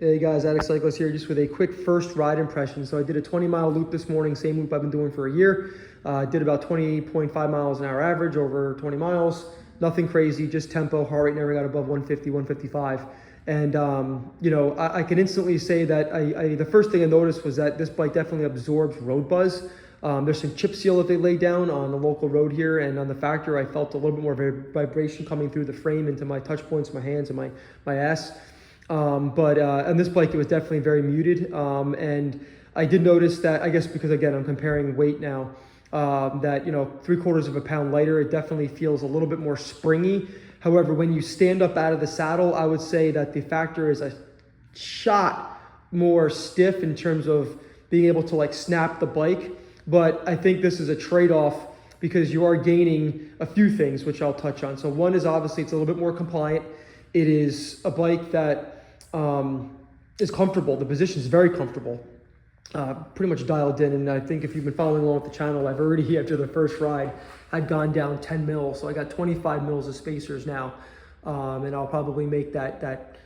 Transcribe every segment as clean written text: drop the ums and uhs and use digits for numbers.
Hey guys, Addict Cyclist here, just with a quick first ride impression. So I did a 20-mile loop this morning, same loop I've been doing for a year. Did about 20.5 miles an hour average over 20 miles. Nothing crazy, just tempo. Heart rate never got above 150, 155. And I can instantly say that the first thing I noticed was that this bike definitely absorbs road buzz. There's some chip seal that they laid down on the local road here, and on the Factor I felt a little bit more vibration coming through the frame into my touch points, my hands and my ass. But on this bike, it was definitely very muted. And I did notice that, I guess because again, I'm comparing weight now, that, 3/4 of a pound lighter, it definitely feels a little bit more springy. However, when you stand up out of the saddle, I would say that the Factor is a shot more stiff in terms of being able to like snap the bike. But I think this is a trade-off because you are gaining a few things, which I'll touch on. So one is obviously it's a little bit more compliant. It is a bike that is comfortable. The position is very comfortable, pretty much dialed in. And I think if you've been following along with the channel, I've already, after the first ride, I'd gone down 10 mils. So I got 25 mils of spacers now. And I'll probably make that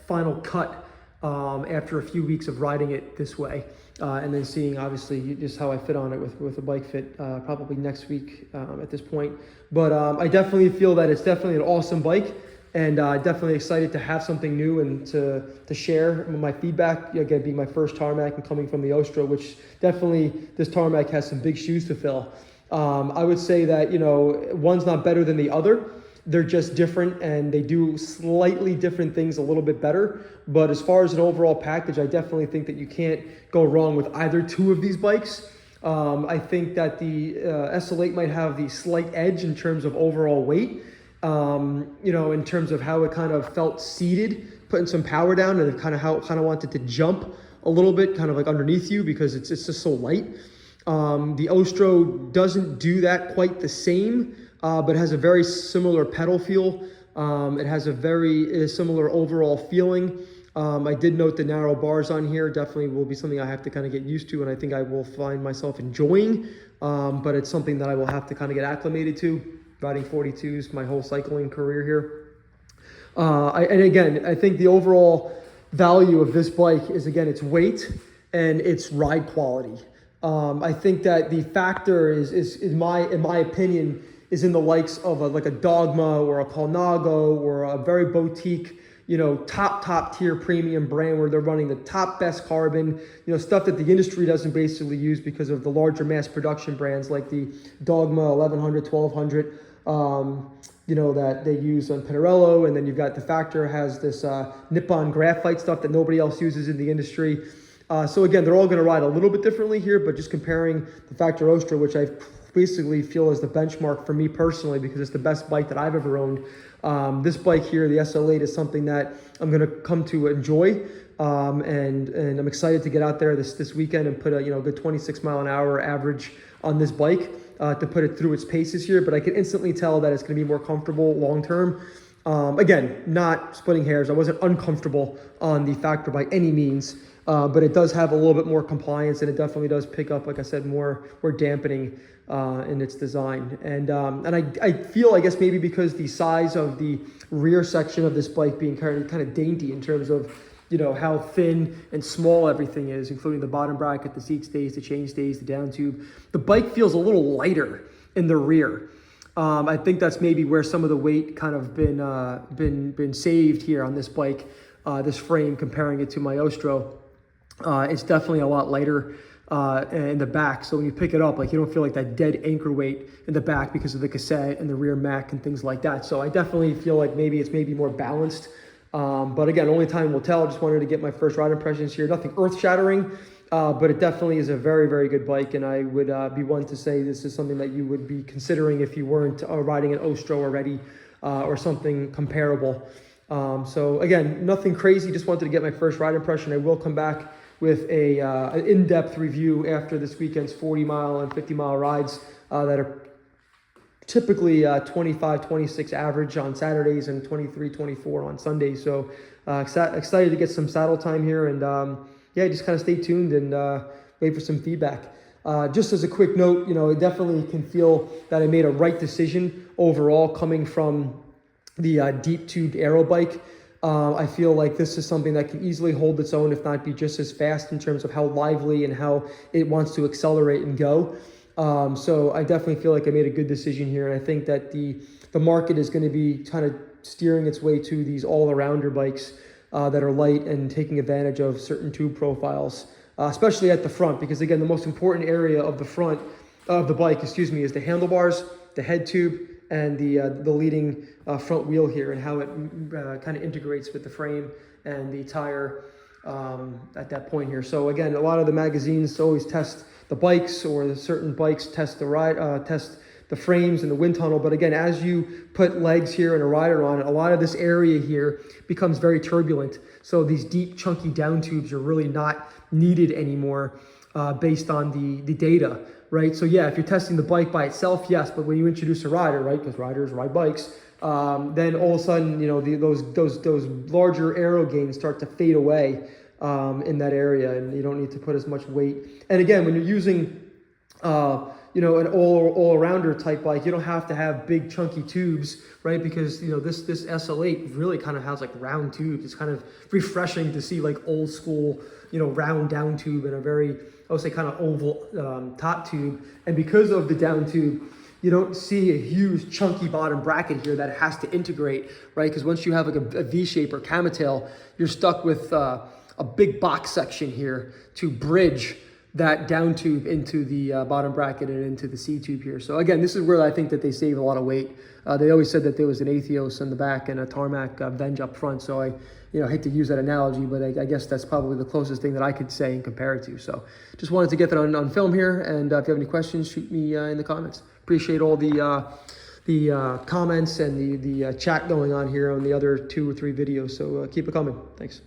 final cut after a few weeks of riding it this way. And then seeing obviously just how I fit on it with a bike fit probably next week at this point. But I definitely feel that it's definitely an awesome bike. And definitely excited to have something new and to share my feedback, again, being my first Tarmac and coming from the Ostro, which definitely this Tarmac has some big shoes to fill. I would say that, one's not better than the other. They're just different and they do slightly different things a little bit better. But as far as an overall package, I definitely think that you can't go wrong with either two of these bikes. I think that the SL8 might have the slight edge in terms of overall weight. In terms of how it kind of felt seated, putting some power down, and kind of how it kind of wanted to jump a little bit, kind of like underneath you because it's just so light. The Ostro doesn't do that quite the same, but has a very similar pedal feel. It has a very similar overall feeling. I did note the narrow bars on here. Definitely will be something I have to kind of get used to, and I think I will find myself enjoying. But it's something that I will have to kind of get acclimated to. Riding 42s my whole cycling career here. And again, I think the overall value of this bike is, again, its weight and its ride quality. I think that the Factor is in my opinion, is in the likes of like a Dogma or a Colnago or a very boutique, top tier premium brand where they're running the top best carbon, stuff that the industry doesn't basically use because of the larger mass production brands like the Dogma 1100, 1200. That they use on Pinarello, and then you've got the Factor has this Nippon graphite stuff that nobody else uses in the industry. So again, they're all going to ride a little bit differently here, but just comparing the Factor Ostro, which I basically feel is the benchmark for me personally because it's the best bike that I've ever owned. This bike here, the SL8, is something that I'm going to come to enjoy, and I'm excited to get out there this weekend and put a good 26 mile an hour average on this bike. To put it through its paces here, but I can instantly tell that it's going to be more comfortable long term. Again, not splitting hairs. I wasn't uncomfortable on the Factor by any means, but it does have a little bit more compliance, and it definitely does pick up, like I said, more dampening in its design. And I feel, I guess maybe because the size of the rear section of this bike being kind of dainty in terms of how thin and small everything is, including the bottom bracket, the seat stays, the chain stays, the down tube. The bike feels a little lighter in the rear. I think that's maybe where some of the weight kind of been saved here on this bike, this frame, comparing it to my Ostro. It's definitely a lot lighter in the back. So when you pick it up, like you don't feel like that dead anchor weight in the back because of the cassette and the rear Mac and things like that. So I definitely feel like maybe it's more balanced. But again, only time will tell. I just wanted to get my first ride impressions here. Nothing earth-shattering, but it definitely is a very, very good bike. And I would be one to say this is something that you would be considering if you weren't riding an Ostro already or something comparable. So again, nothing crazy. Just wanted to get my first ride impression. I will come back with an in-depth review after this weekend's 40-mile and 50-mile rides that are typically 25, 26 average on Saturdays and 23, 24 on Sundays. So excited to get some saddle time here, and just kind of stay tuned and wait for some feedback. Just as a quick note, I definitely can feel that I made a right decision overall coming from the deep tubed aero bike. I feel like this is something that can easily hold its own, if not be just as fast in terms of how lively and how it wants to accelerate and go. So I definitely feel like I made a good decision here. And I think that the market is going to be kind of steering its way to these all-arounder bikes that are light and taking advantage of certain tube profiles, especially at the front, because again, the most important area of the front of the bike, is the handlebars, the head tube, and the leading front wheel here, and how it kind of integrates with the frame and the tire at that point here. So again, a lot of the magazines always test the bikes, or the certain bikes test the frames and the wind tunnel. But again, as you put legs here and a rider on it, a lot of this area here becomes very turbulent. So these deep, chunky down tubes are really not needed anymore based on the data, right? So yeah, if you're testing the bike by itself, yes, but when you introduce a rider, right, because riders ride bikes, then all of a sudden, those larger aero gains start to fade away in that area, and you don't need to put as much weight. And again, when you're using an all-arounder type bike, you don't have to have big chunky tubes, right? Because this SL8 really kind of has like round tubes. It's kind of refreshing to see like old school round down tube and a very, I would say, kind of oval top tube. And because of the down tube, you don't see a huge chunky bottom bracket here that has to integrate, right? Because once you have like a V-shape or camel, you're stuck with a big box section here to bridge that down tube into the bottom bracket and into the C tube here. So again, this is where I think that they save a lot of weight. They always said that there was an Atheos in the back and a Tarmac Venge up front. So I hate to use that analogy, but I guess that's probably the closest thing that I could say and compare it to. So just wanted to get that on film here. And if you have any questions, shoot me in the comments. Appreciate all the comments and the chat going on here on the other 2 or 3 videos. So keep it coming. Thanks.